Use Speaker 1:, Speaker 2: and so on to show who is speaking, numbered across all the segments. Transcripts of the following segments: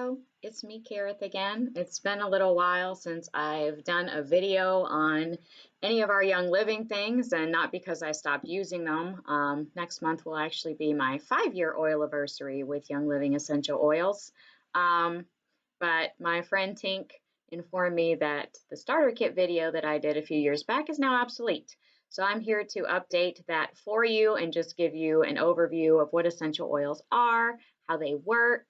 Speaker 1: Hello, it's me, Kareth, again. It's been a little while since I've done a video on any of our Young Living things, and not because I stopped using them. Next month will actually be my 5-year oil anniversary with Young Living essential oils. But my friend Tink informed me that the starter kit video that I did a few years back is now obsolete. So I'm here to update that for you and just give you an overview of what essential oils are, how they work,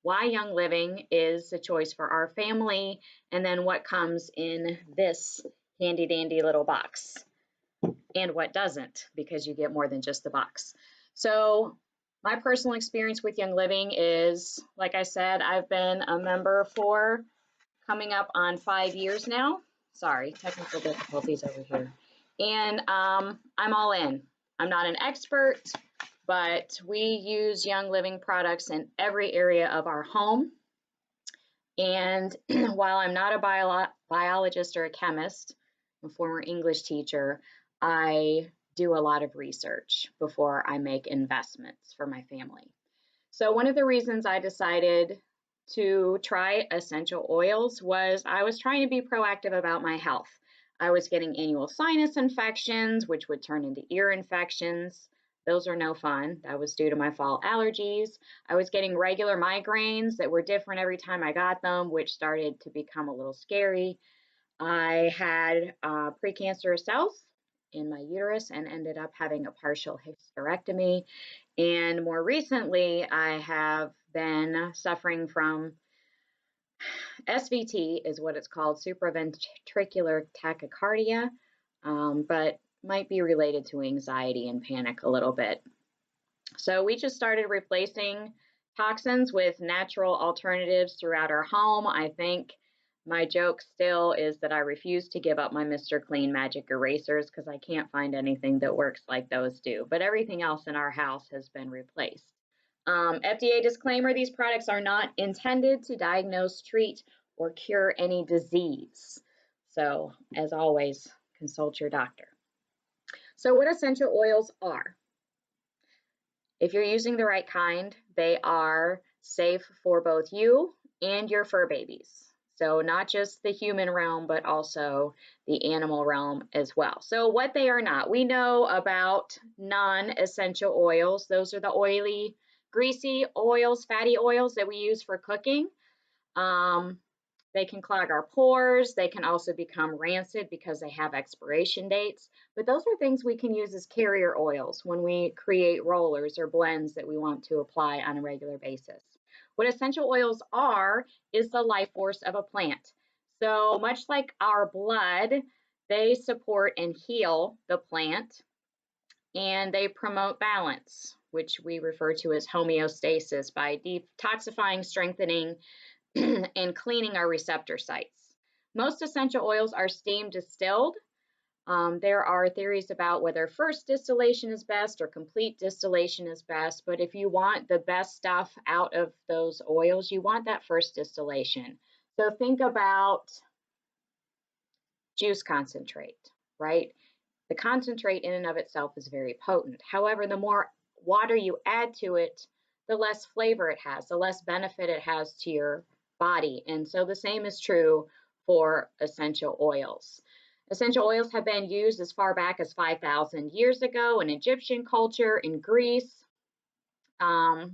Speaker 1: why Young Living is the choice for our family, and then what comes in this handy dandy little box and what doesn't, because you get more than just the box. So my personal experience with Young Living is, like I said, I've been a member for coming up on 5 years now. Sorry, technical difficulties over here. And I'm all in. I'm not an expert, but we use Young Living products in every area of our home. And while I'm not a biologist or a chemist, I'm a former English teacher, I do a lot of research before I make investments for my family. So one of the reasons I decided to try essential oils was I was trying to be proactive about my health. I was getting annual sinus infections, which would turn into ear infections. Those are no fun. That was due to my fall allergies. I was getting regular migraines that were different every time I got them, which started to become a little scary. I had precancerous cells in my uterus and ended up having a partial hysterectomy. And more recently, I have been suffering from SVT, is what it's called, supraventricular tachycardia, but might be related to anxiety and panic a little bit. So we just started replacing toxins with natural alternatives throughout our home. I think my joke still is that I refuse to give up my Mr. Clean magic erasers because I can't find anything that works like those do. But everything else in our house has been replaced. FDA disclaimer, these products are not intended to diagnose, treat, or cure any disease. So, as always, consult your doctor. So what essential oils are? If you're using the right kind, they are safe for both you and your fur babies. So not just the human realm, but also the animal realm as well. So what they are not, we know about non-essential oils. Those are the oily, greasy oils, fatty oils that we use for cooking. They can clog our pores. They can also become rancid because they have expiration dates. But those are things we can use as carrier oils when we create rollers or blends that we want to apply on a regular basis. What essential oils are is the life force of a plant. So much like our blood, they support and heal the plant, and they promote balance, which we refer to as homeostasis, by detoxifying, strengthening, and cleaning our receptor sites. Most essential oils are steam distilled. There are theories about whether first distillation is best or complete distillation is best, but if you want the best stuff out of those oils, you want that first distillation. So think about juice concentrate, right? The concentrate in and of itself is very potent. However, the more water you add to it, the less flavor it has, the less benefit it has to your body. And so the same is true for essential oils. Essential oils have been used as far back as 5,000 years ago in Egyptian culture, in Greece.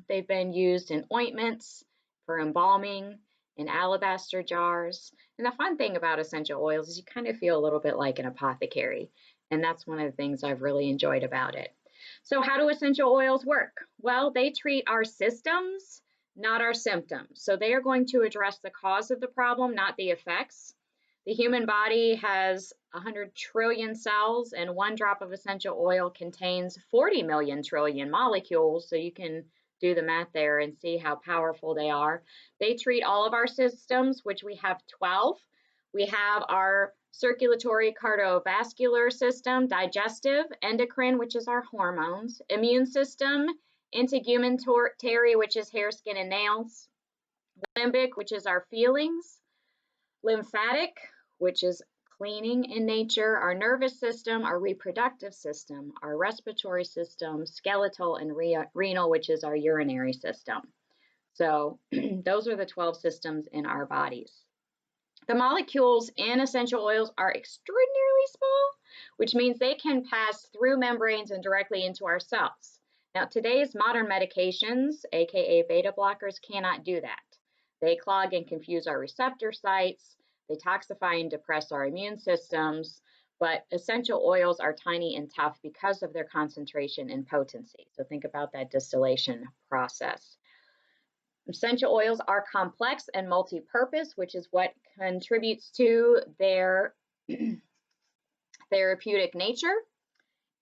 Speaker 1: They've been used in ointments for embalming, in alabaster jars. And the fun thing about essential oils is you kind of feel a little bit like an apothecary. And that's one of the things I've really enjoyed about it. So how do essential oils work? Well, they treat our systems, not our symptoms. So they are going to address the cause of the problem, not the effects. The human body has 100 trillion cells, and 1 drop of essential oil contains 40 million trillion molecules. So you can do the math there and see how powerful they are. They treat all of our systems, which we have 12. We have our circulatory, cardiovascular system, digestive, endocrine, which is our hormones, immune system, integumentary, which is hair, skin, and nails, limbic, which is our feelings, lymphatic, which is cleaning in nature, our nervous system, our reproductive system, our respiratory system, skeletal, and renal, which is our urinary system. So those are the 12 systems in our bodies. The molecules in essential oils are extraordinarily small, which means they can pass through membranes and directly into our cells. Now, today's modern medications, aka beta blockers, cannot do that. They clog and confuse our receptor sites, they toxify and depress our immune systems, but essential oils are tiny and tough because of their concentration and potency. So think about that distillation process. Essential oils are complex and multi-purpose, which is what contributes to their therapeutic nature.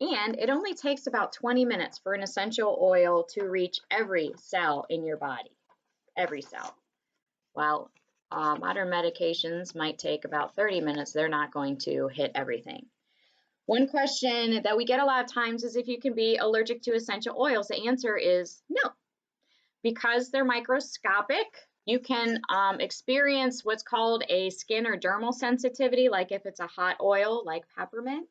Speaker 1: And it only takes about 20 minutes for an essential oil to reach every cell in your body, every cell. While modern medications might take about 30 minutes, they're not going to hit everything. One question that we get a lot of times is if you can be allergic to essential oils. The answer is no. Because they're microscopic, you can experience what's called a skin or dermal sensitivity, like if it's a hot oil like peppermint,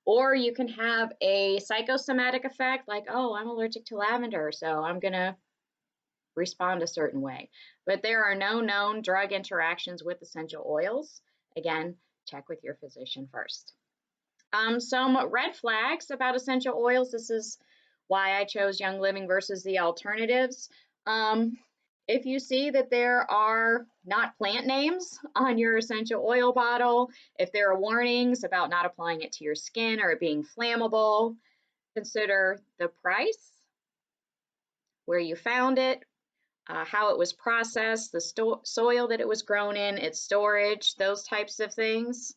Speaker 1: or you can have a psychosomatic effect like, oh, I'm allergic to lavender, so I'm going to respond a certain way. But there are no known drug interactions with essential oils. Again, check with your physician first. Some red flags about essential oils. This is why I chose Young Living versus the alternatives. If you see that there are not plant names on your essential oil bottle, if there are warnings about not applying it to your skin or it being flammable, consider the price, where you found it, how it was processed, the soil that it was grown in, its storage, those types of things.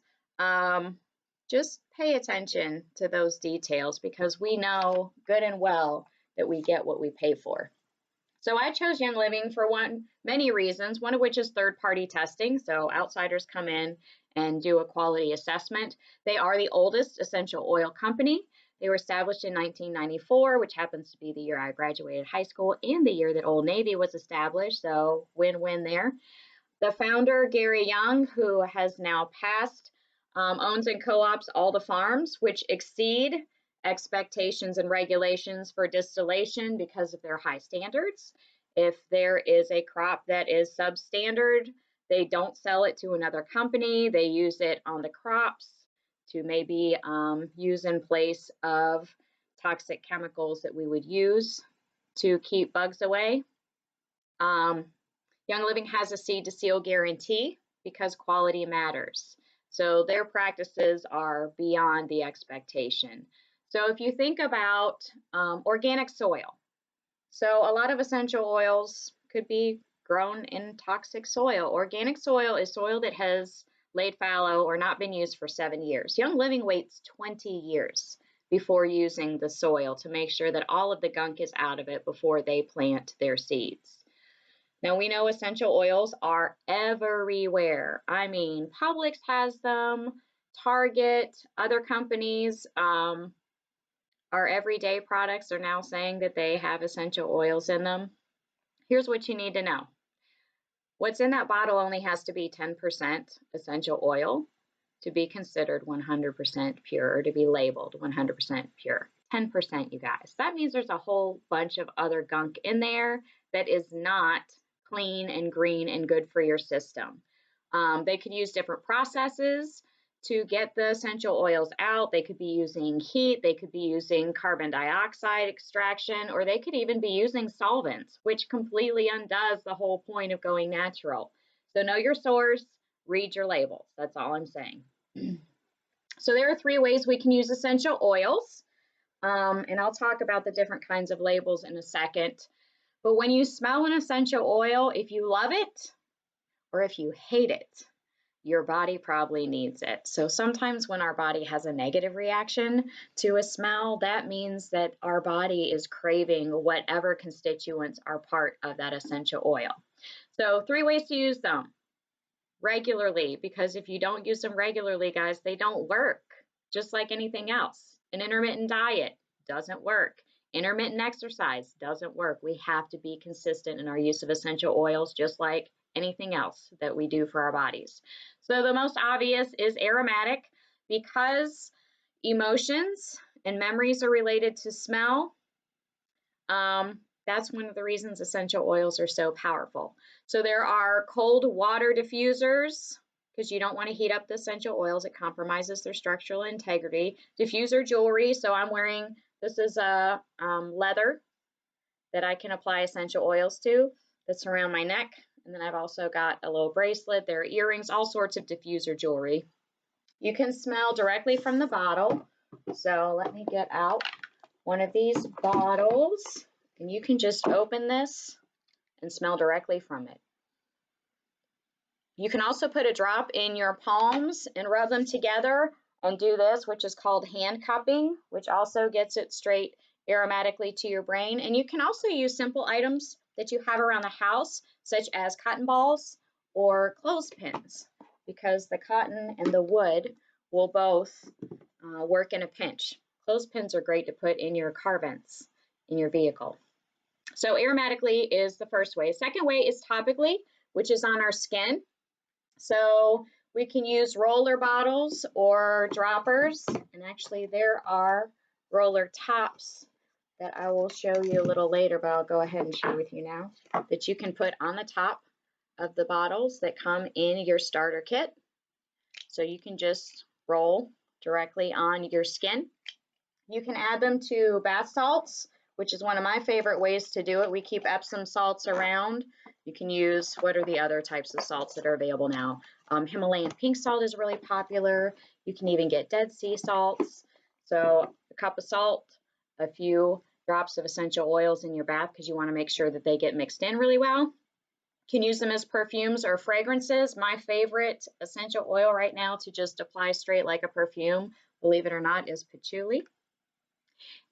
Speaker 1: Just pay attention to those details because we know good and well that we get what we pay for. So I chose Young Living for many reasons, one of which is third-party testing. So outsiders come in and do a quality assessment. They are the oldest essential oil company. They were established in 1994, which happens to be the year I graduated high school and the year that Old Navy was established. So win-win there. The founder, Gary Young, who has now passed, owns and co-ops all the farms, which exceed expectations and regulations for distillation because of their high standards. If there is a crop that is substandard, they don't sell it to another company. They use it on the crops to maybe use in place of toxic chemicals that we would use to keep bugs away. Young Living has a seed to seal guarantee because quality matters. So their practices are beyond the expectation. So if you think about organic soil, so a lot of essential oils could be grown in toxic soil. Organic soil is soil that has laid fallow or not been used for 7 years. Young Living waits 20 years before using the soil to make sure that all of the gunk is out of it before they plant their seeds. Now we know essential oils are everywhere. I mean, Publix has them, Target, other companies, our everyday products are now saying that they have essential oils in them. Here's what you need to know. What's in that bottle only has to be 10% essential oil to be considered 100% pure, or to be labeled 100% pure. 10%, you guys. That means there's a whole bunch of other gunk in there that is not clean and green and good for your system. They could use different processes to get the essential oils out. They could be using heat, they could be using carbon dioxide extraction, or they could even be using solvents, which completely undoes the whole point of going natural. So know your source, read your labels. That's all I'm saying. So there are 3 ways we can use essential oils, and I'll talk about the different kinds of labels in a second. But when you smell an essential oil, if you love it or if you hate it, your body probably needs it. So sometimes when our body has a negative reaction to a smell, that means that our body is craving whatever constituents are part of that essential oil. So 3 ways to use them. Regularly, because if you don't use them regularly, guys, they don't work. Just like anything else. An intermittent diet doesn't work. Intermittent exercise doesn't work. We have to be consistent in our use of essential oils, just like anything else that we do for our bodies. So the most obvious is aromatic, because emotions and memories are related to smell. That's one of the reasons essential oils are so powerful. So there are cold water diffusers, because you don't want to heat up the essential oils. It compromises their structural integrity. Diffuser jewelry. So I'm wearing, this is a leather that I can apply essential oils to that's around my neck. And then I've also got a little bracelet. There are earrings, all sorts of diffuser jewelry. You can smell directly from the bottle. So let me get out one of these bottles, and you can just open this and smell directly from it. You can also put a drop in your palms and rub them together and do this, which is called hand cupping, which also gets it straight aromatically to your brain. And you can also use simple items that you have around the house, such as cotton balls or clothespins, because the cotton and the wood will both work in a pinch. Clothespins are great to put in your car vents in your vehicle. So aromatically is the first way. Second way is topically, which is on our skin. So we can use roller bottles or droppers, and actually there are roller tops that I will show you a little later, but I'll go ahead and share with you now, that you can put on the top of the bottles that come in your starter kit. So you can just roll directly on your skin. You can add them to bath salts, which is one of my favorite ways to do it. We keep Epsom salts around. You can use, what are the other types of salts that are available now? Himalayan pink salt is really popular. You can even get Dead Sea salts. So a cup of salt, a few drops of essential oils in your bath, because you want to make sure that they get mixed in really well. You can use them as perfumes or fragrances. My favorite essential oil right now to just apply straight like a perfume, believe it or not, is patchouli.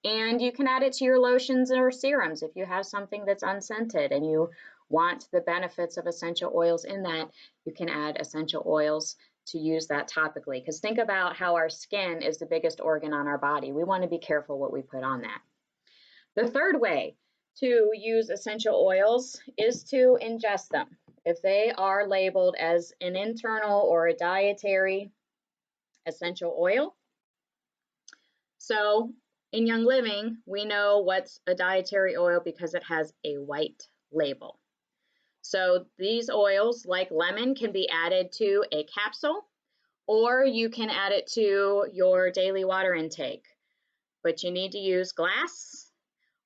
Speaker 1: And you can add it to your lotions or serums if you have something that's unscented and you want the benefits of essential oils in that. You can add essential oils to use that topically, because think about how our skin is the biggest organ on our body. We want to be careful what we put on that. The third way to use essential oils is to ingest them. If they are labeled as an internal or a dietary essential oil. So in Young Living, we know what's a dietary oil because it has a white label. So these oils, like lemon, can be added to a capsule, or you can add it to your daily water intake. But you need to use glass,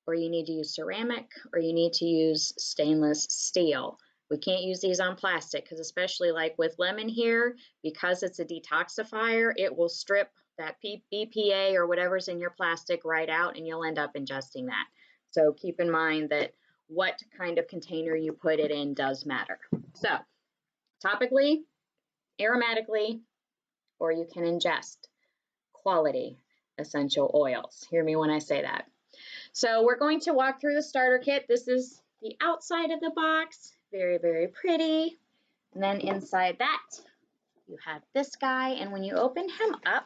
Speaker 1: or you need to use ceramic, or you need to use stainless steel. We can't use these on plastic, because especially like with lemon here, because it's a detoxifier, it will strip that BPA or whatever's in your plastic right out, and you'll end up ingesting that. So keep in mind that what kind of container you put it in does matter. So topically, aromatically, or you can ingest quality essential oils. Hear me when I say that. So we're going to walk through the starter kit. This is the outside of the box. Very, very pretty. And then inside that, you have this guy. And when you open him up,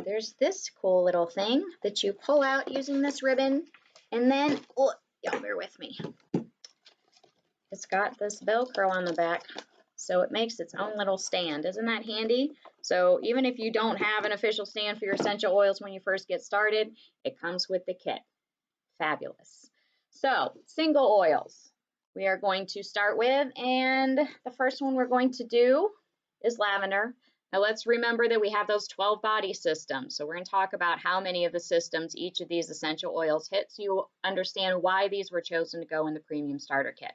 Speaker 1: there's this cool little thing that you pull out using this ribbon. And then, oh, y'all bear with me. It's got this Velcro on the back, so it makes its own little stand. Isn't that handy? So even if you don't have an official stand for your essential oils when you first get started, it comes with the kit. Fabulous. So single oils we are going to start with, and the first one we're going to do is lavender. Now let's remember that we have those 12 body systems. So we're going to talk about how many of the systems each of these essential oils hit, so you understand why these were chosen to go in the premium starter kit.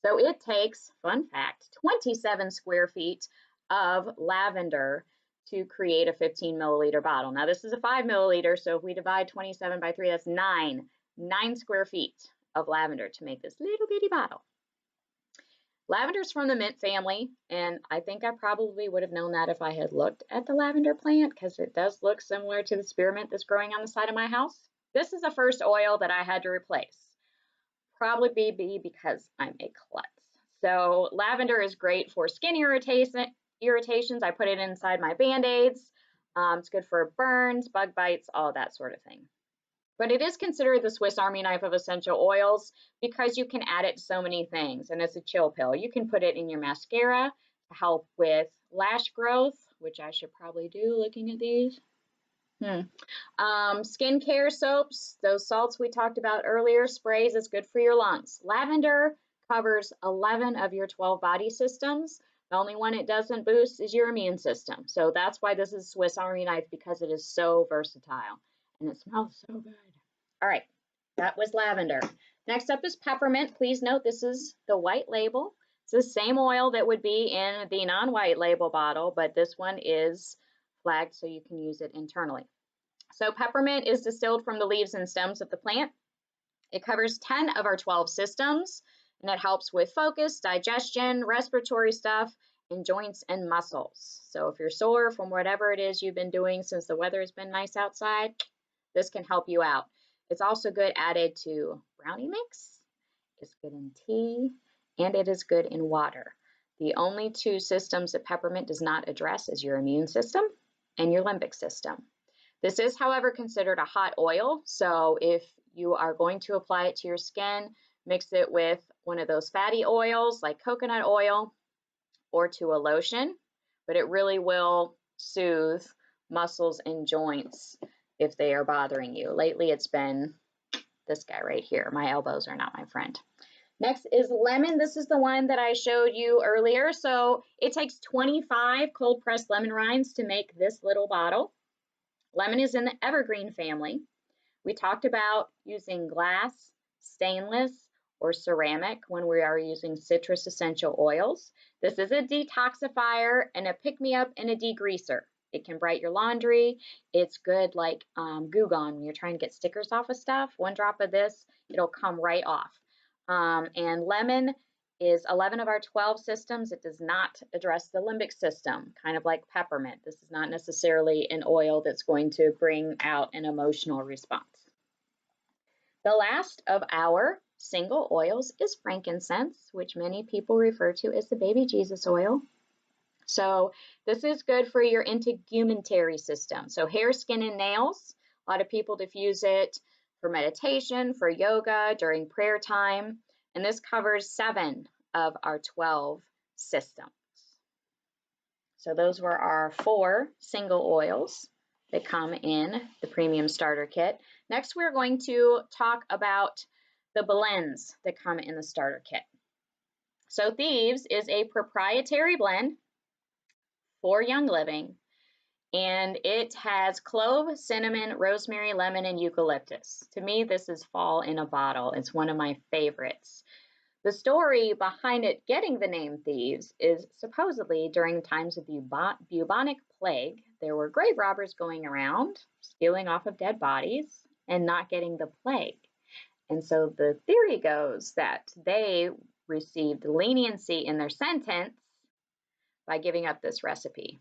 Speaker 1: So it takes, fun fact, 27 square feet of lavender to create a 15 milliliter bottle. Now this is a 5 milliliter, so if we divide 27 by 3, that's 9 square feet of lavender to make this little bitty bottle. Lavender's from the mint family, and I think I probably would have known that if I had looked at the lavender plant, because it does look similar to the spearmint that's growing on the side of my house. This is the first oil that I had to replace. Probably because I'm a klutz. So lavender is great for skin irritations. I put it inside my Band-Aids. It's good for burns, bug bites, all that sort of thing. But it is considered the Swiss Army knife of essential oils because you can add it to so many things, and it's a chill pill. You can put it in your mascara to help with lash growth, which I should probably do looking at these. Hmm. Skincare soaps, those salts we talked about earlier, sprays is good for your lungs. Lavender covers 11 of your 12 body systems. The only one it doesn't boost is your immune system. So that's why this is Swiss Army knife, because it is so versatile and it smells so good. All right, that was lavender. Next up is peppermint. Please note this is the white label. It's the same oil that would be in the non-white label bottle, but this one is flagged so you can use it internally. So peppermint is distilled from the leaves and stems of the plant. It covers 10 of our 12 systems, and it helps with focus, digestion, respiratory stuff, and joints and muscles. So if you're sore from whatever it is you've been doing since the weather has been nice outside, this can help you out. It's also good added to brownie mix, it's good in tea, and it is good in water. The only two systems that peppermint does not address is your immune system and your limbic system. This is, however, considered a hot oil, so if you are going to apply it to your skin, mix it with one of those fatty oils like coconut oil or to a lotion, but it really will soothe muscles and joints if they are bothering you. Lately, it's been this guy right here. My elbows are not my friend. Next is lemon. This is the one that I showed you earlier. So it takes 25 cold pressed lemon rinds to make this little bottle. Lemon is in the evergreen family. We talked about using glass, stainless, or ceramic when we are using citrus essential oils. This is a detoxifier and a pick-me-up and a degreaser. It can brighten your laundry. It's good like Goo Gone when you're trying to get stickers off of stuff. One drop of this, it'll come right off. And lemon is 11 of our 12 systems. It does not address the limbic system, kind of like peppermint. This is not necessarily an oil that's going to bring out an emotional response. The last of our single oils is frankincense, which many people refer to as the baby Jesus oil. So this is good for your integumentary system. So hair, skin, and nails. A lot of people diffuse it for meditation, for yoga, during prayer time. And this covers 7 of our 12 systems. So those were our 4 single oils that come in the premium starter kit. Next, we're going to talk about the blends that come in the starter kit. So Thieves is a proprietary blend for Young Living, and it has clove, cinnamon, rosemary, lemon, and eucalyptus. To me, this is fall in a bottle. It's one of my favorites. The story behind it getting the name Thieves is supposedly during times of the bubonic plague, there were grave robbers going around stealing off of dead bodies and not getting the plague. And so the theory goes that they received leniency in their sentence by giving up this recipe.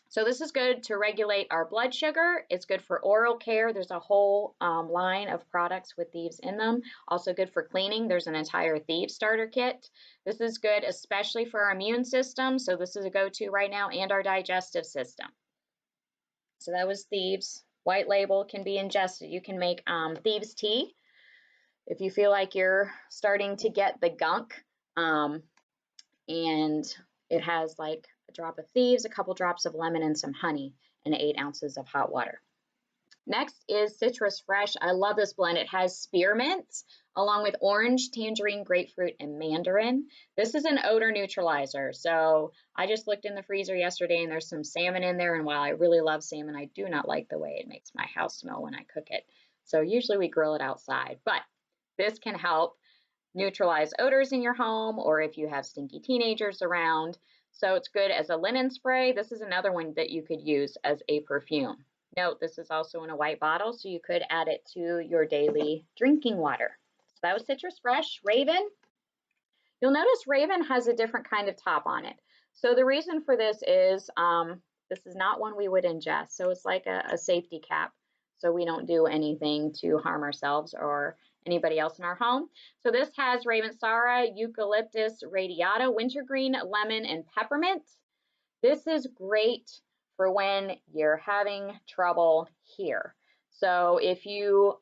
Speaker 1: So this is good to regulate our blood sugar. It's good for oral care. There's a whole line of products with Thieves in them. Also good for cleaning. There's an entire Thieves starter kit. This is good especially for our immune system. So this is a go-to right now, and our digestive system. So that was Thieves. White label, can be ingested. You can make Thieves tea if you feel like you're starting to get the gunk. And it has like a drop of Thieves, a couple drops of lemon, and some honey, and 8 ounces of hot water. Next is Citrus Fresh. I love this blend. It has spearmint along with orange, tangerine, grapefruit, and mandarin. This is an odor neutralizer. So I just looked in the freezer yesterday and there's some salmon in there. And while I really love salmon, I do not like the way it makes my house smell when I cook it. So usually we grill it outside, but this can help neutralize odors in your home or if you have stinky teenagers around. So it's good as a linen spray. This is another one that you could use as a perfume. Note, this is also in a white bottle, so you could add it to your daily drinking water. So that was Citrus Fresh. Raven. You'll notice Raven has a different kind of top on it. So the reason for this is not one we would ingest. So it's like a safety cap, so we don't do anything to harm ourselves or anybody else in our home. So this has Ravensara, eucalyptus radiata, wintergreen, lemon, and peppermint. This is great for when you're having trouble here. So if you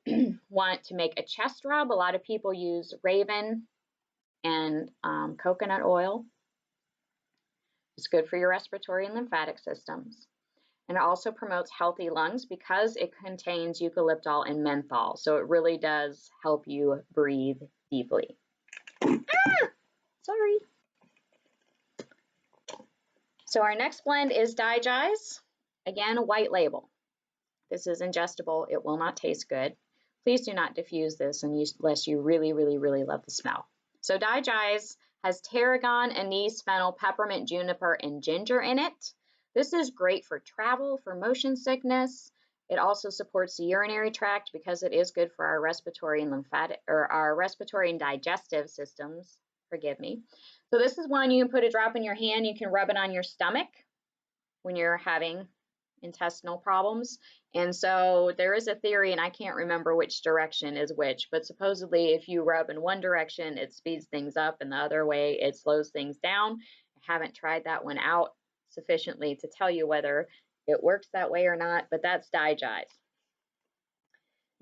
Speaker 1: want to make a chest rub, a lot of people use Raven and coconut oil. It's good for your respiratory and lymphatic systems. And it also promotes healthy lungs because it contains eucalyptol and menthol. So it really does help you breathe deeply. Ah, sorry. So our next blend is Digize. Again, white label. This is ingestible. It will not taste good. Please do not diffuse this unless you really, really, really love the smell. So Digize has tarragon, anise, fennel, peppermint, juniper, and ginger in it. This is great for travel, for motion sickness. It also supports the urinary tract because it is good for our respiratory and lymphatic, or our respiratory and digestive systems. Forgive me. So this is one you can put a drop in your hand. You can rub it on your stomach when you're having intestinal problems. And so there is a theory, and I can't remember which direction is which, but supposedly if you rub in one direction, it speeds things up, and the other way, it slows things down. I haven't tried that one out sufficiently to tell you whether it works that way or not, but that's Digize.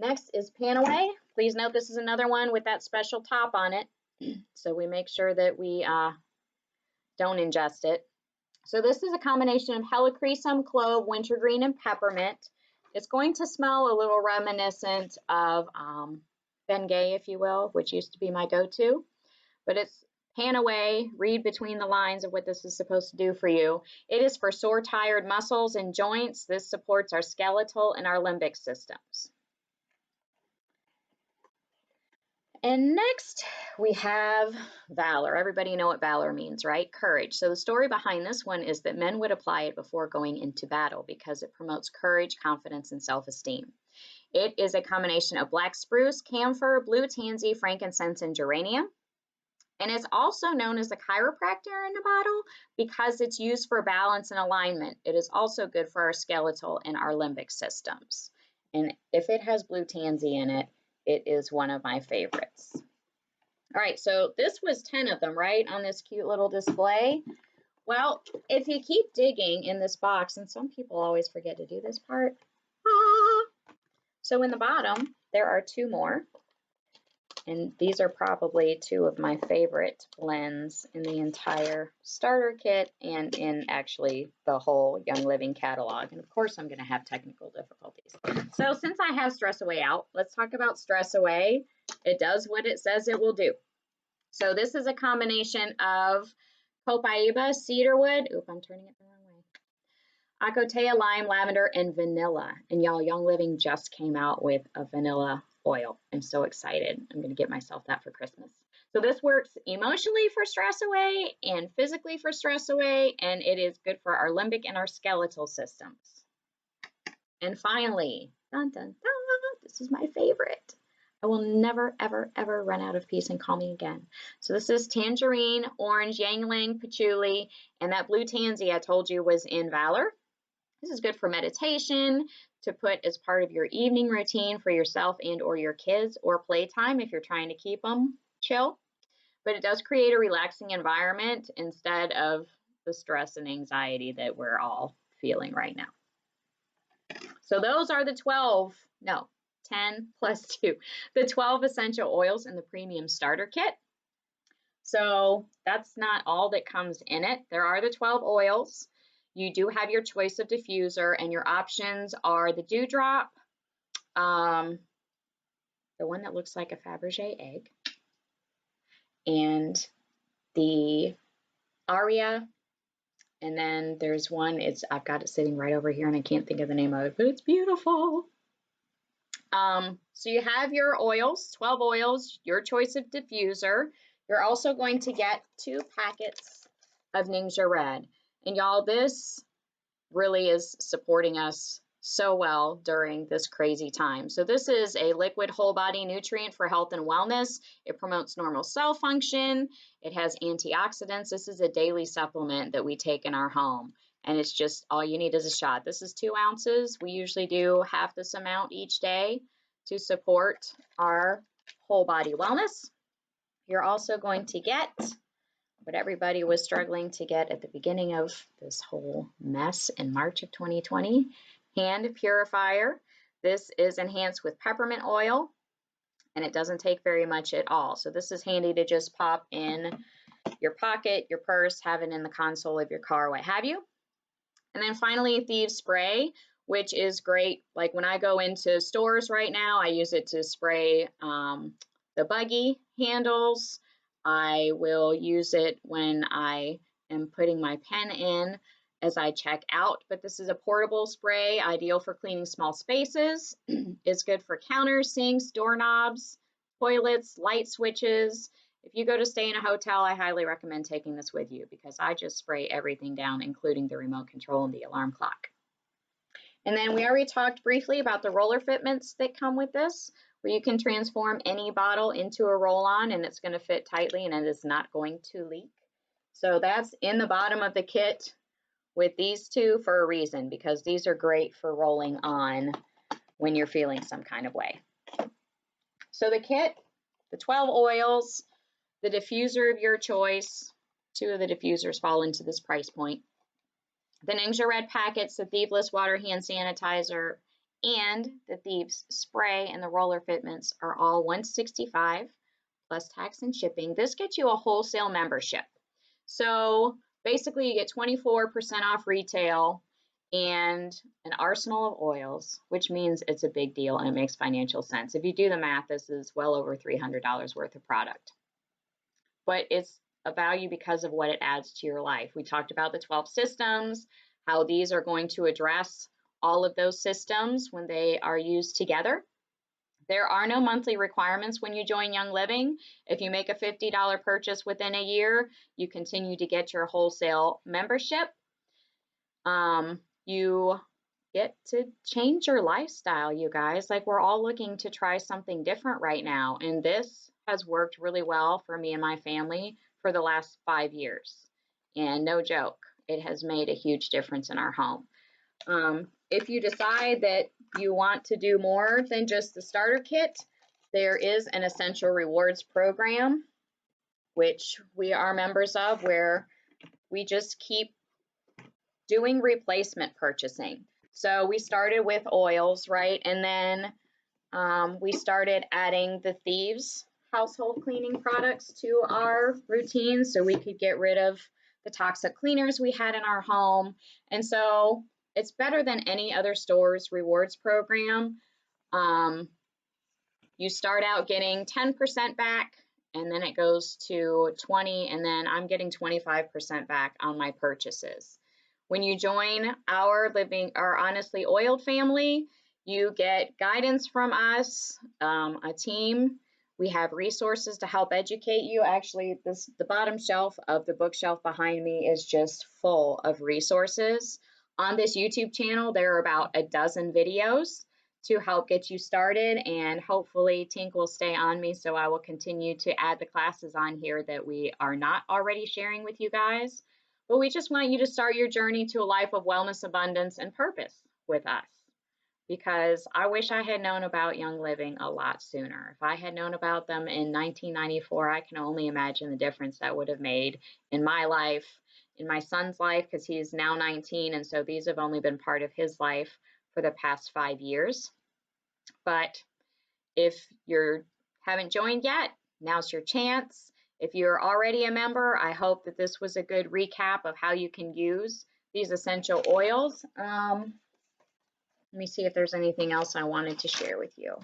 Speaker 1: Next is Panaway. Please note this is another one with that special top on it, so we make sure that we don't ingest it. So this is a combination of helichrysum, clove, wintergreen, and peppermint. It's going to smell a little reminiscent of Bengay, if you will, which used to be my go-to. But it's Panaway. Read between the lines of what this is supposed to do for you. It is for sore, tired muscles and joints. This supports our skeletal and our limbic systems. And next we have valor. Everybody know what valor means, right? Courage. So the story behind this one is that men would apply it before going into battle because it promotes courage, confidence, and self-esteem. It is a combination of black spruce, camphor, blue tansy, frankincense, and geranium. And it's also known as a chiropractor in the bottle because it's used for balance and alignment. It is also good for our skeletal and our limbic systems. And if it has blue tansy in it, it is one of my favorites. All right, so this was 10 of them, right, on this cute little display. Well, if you keep digging in this box, and some people always forget to do this part. So in the bottom, there are 2 more. And these are probably 2 of my favorite blends in the entire starter kit and in actually the whole Young Living catalog. And of course, I'm going to have technical difficulties. So since I have Stress Away out, let's talk about Stress Away. It does what it says it will do. So this is a combination of copaiba, cedarwood. Oop, I'm turning it the wrong way. Acacia, lime, lavender, and vanilla. And y'all, Young Living just came out with a vanilla oil. I'm so excited. I'm going to get myself that for Christmas. So this works emotionally for stress away and physically for stress away, and it is good for our limbic and our skeletal systems. And finally, dun, dun, dun, this is my favorite. I will never, ever, ever run out of peace and call me again. So this is tangerine, orange, ylang-ylang, patchouli, and that blue tansy I told you was in Valor. This is good for meditation, to put as part of your evening routine for yourself and or your kids, or playtime if you're trying to keep them chill. But it does create a relaxing environment instead of the stress and anxiety that we're all feeling right now. So those are the 10 plus 2, the 12 essential oils in the premium starter kit. So that's not all that comes in it. There are the 12 oils. You do have your choice of diffuser, and your options are the Dewdrop, the one that looks like a Fabergé egg, and the Aria, and then there's one, I've got it sitting right over here and I can't think of the name of it, but it's beautiful. So you have your oils, 12 oils, your choice of diffuser. You're also going to get 2 packets of Ningxia Red. And y'all, this really is supporting us so well during this crazy time. So this is a liquid whole body nutrient for health and wellness. It promotes normal cell function. It has antioxidants. This is a daily supplement that we take in our home. And it's just, all you need is a shot. This is 2 ounces. We usually do half this amount each day to support our whole body wellness. You're also going to get what everybody was struggling to get at the beginning of this whole mess in March of 2020, hand purifier. This is enhanced with peppermint oil, and it doesn't take very much at all. So this is handy to just pop in your pocket, your purse, have it in the console of your car, what have you. And then finally, Thieves Spray, which is great. Like when I go into stores right now, I use it to spray the buggy handles. I will use it when I am putting my pen in as I check out. But this is a portable spray, ideal for cleaning small spaces. It's good for counters, sinks, doorknobs, toilets, light switches. If you go to stay in a hotel, I highly recommend taking this with you because I just spray everything down, including the remote control and the alarm clock. And then we already talked briefly about the roller fitments that come with this, where you can transform any bottle into a roll-on and it's going to fit tightly and it is not going to leak. So that's in the bottom of the kit with these two for a reason, because these are great for rolling on when you're feeling some kind of way. So the kit, the 12 oils, the diffuser of your choice. 2 of the diffusers fall into this price point. The Ningxia Red packets, the Thieveless Water Hand Sanitizer, and the Thieves Spray and the roller fitments are all $165 plus tax and shipping. This gets you a wholesale membership. So basically you get 24% off retail and an arsenal of oils, which means it's a big deal and it makes financial sense. If you do the math, this is well over $300 worth of product. But it's a value because of what it adds to your life. We talked about the 12 systems, how these are going to address all of those systems when they are used together. There are no monthly requirements when you join Young Living. If you make a $50 purchase within a year, you continue to get your wholesale membership. You get to change your lifestyle, you guys. Like, we're all looking to try something different right now, and this has worked really well for me and my family for the last 5 years. And no joke, it has made a huge difference in our home. If you decide that you want to do more than just the starter kit, there is an essential rewards program, which we are members of, where we just keep doing replacement purchasing. So we started with oils, right? And then we started adding the Thieves household cleaning products to our routine so we could get rid of the toxic cleaners we had in our home. And so it's better than any other store's rewards program. You start out getting 10% back, and then it goes to 20, and then I'm getting 25% back on my purchases. When you join our Honestly Oiled family, you get guidance from us, a team. We have resources to help educate you. Actually, the bottom shelf of the bookshelf behind me is just full of resources. On this YouTube channel, there are about a dozen videos to help get you started, and hopefully Tink will stay on me, so I will continue to add the classes on here that we are not already sharing with you guys. But we just want you to start your journey to a life of wellness, abundance, and purpose with us, because I wish I had known about Young Living a lot sooner. If I had known about them in 1994, I can only imagine the difference that would have made in my life, in my son's life, because he's now 19, and so these have only been part of his life for the past 5 years. But if you haven't joined yet, now's your chance. If you're already a member, I hope that this was a good recap of how you can use these essential oils. Let me see if there's anything else I wanted to share with you.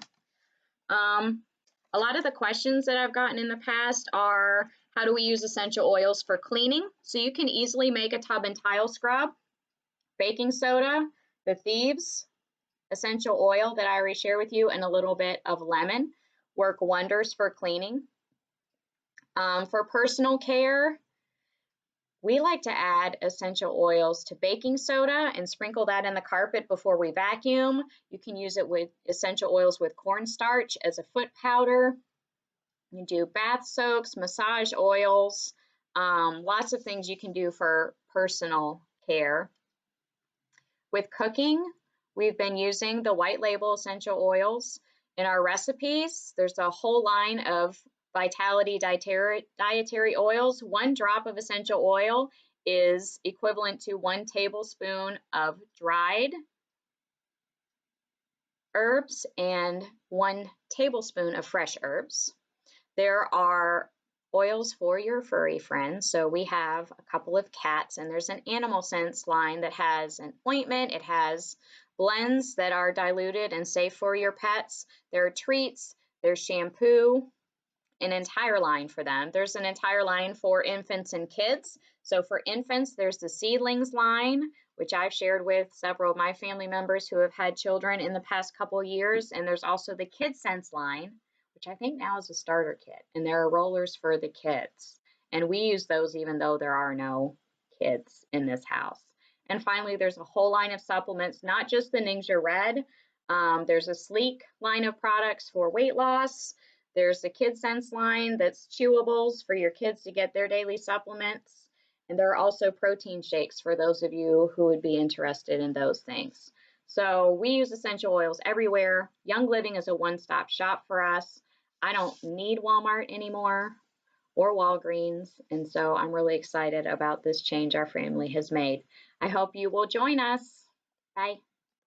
Speaker 1: A lot of the questions that I've gotten in the past are, how do we use essential oils for cleaning? So you can easily make a tub and tile scrub. Baking soda, the Thieves essential oil that I already shared with you, and a little bit of lemon work wonders for cleaning. For personal care, we like to add essential oils to baking soda and sprinkle that in the carpet before we vacuum. You can use it with essential oils with cornstarch as a foot powder. You do bath soaks, massage oils, lots of things you can do for personal care. With cooking, we've been using the white label essential oils in our recipes. There's a whole line of Vitality dietary oils. 1 drop of essential oil is equivalent to 1 tablespoon of dried herbs and 1 tablespoon of fresh herbs. There are oils for your furry friends. So we have a couple of cats, and there's an Animal Sense line that has an ointment. It has blends that are diluted and safe for your pets. There are treats, there's shampoo, an entire line for them. There's an entire line for infants and kids. So for infants, there's the seedlings line, which I've shared with several of my family members who have had children in the past couple years. And there's also the Kids Sense line, which I think now is a starter kit. And there are rollers for the kids. And we use those even though there are no kids in this house. And finally, there's a whole line of supplements, not just the Ningxia Red. There's a sleek line of products for weight loss. There's the Kids Sense line that's chewables for your kids to get their daily supplements. And there are also protein shakes for those of you who would be interested in those things. So we use essential oils everywhere. Young Living is a one-stop shop for us. I don't need Walmart anymore or Walgreens. And so I'm really excited about this change our family has made. I hope you will join us. Bye.